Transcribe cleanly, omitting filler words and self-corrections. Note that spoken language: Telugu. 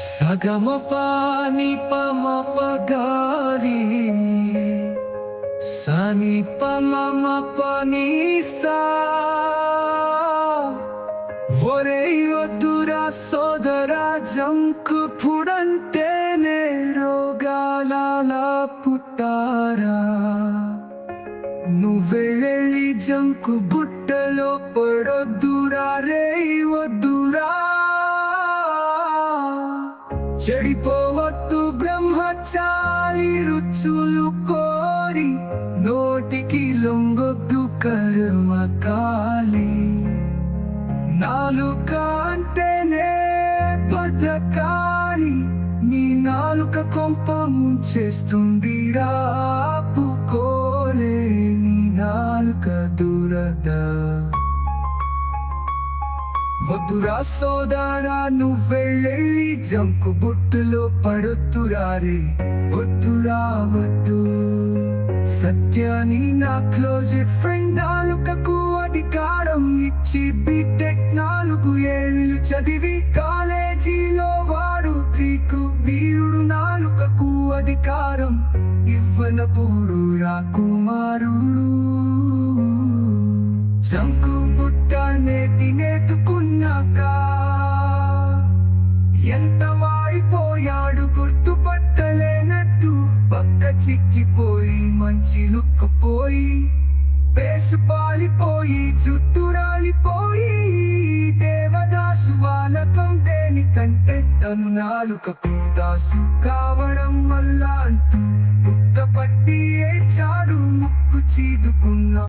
సగమ పాని పమ పగారి సని పమ పని సా ఒరే వద్దురా సోదరా జంకు పుడంటేనే రోగాల పుట్టారా నువ్వే వెళ్ళి జంకు బుట్టలో పడొద్దురా రే వద్దురా చెడిపోవద్దు బ్రహ్మచారి రుచులు కోరి నోటికి లొంగొద్దు కర్మకాలి నాలుక అంటేనే బద్ధకాలి నీ నాలుక కొంప ముంచేస్తుందిరా ఆపుకోలే నీ నాలుక దురద వద్దురా సోదరా నువ్వెళ్ళి జంకు బుట్టులో పడొద్దురా రే వద్దురా వద్దు సత్యాన్ని నా క్లోజ్ ఫ్రెండ్ నాలుకకు అధికారం ఇచ్చి బీటెక్ 4 ఏళ్ళు చదివి కాలేజీలో వాడు తీకు వీరుడు నాలుకకు అధికారం ఇవ్వనప్పుడు రాకుమారుడు జంకు బుట్టనే తినేతుకున్నాక ఎంత వాడిపోయాడు గుర్తుపట్టలేనట్టు పక్క చిక్కిపోయి మంచి లుక్కుపోయి పేసు పాలిపోయి జుట్టు రాలిపోయి దేవదాసు వాలకం దేనికంటే తను నాలుకకు దాసు కావడం వల్ల అంటూ పుట్టపట్టి ఏడ్చాడు ముక్కు చీదుకున్నా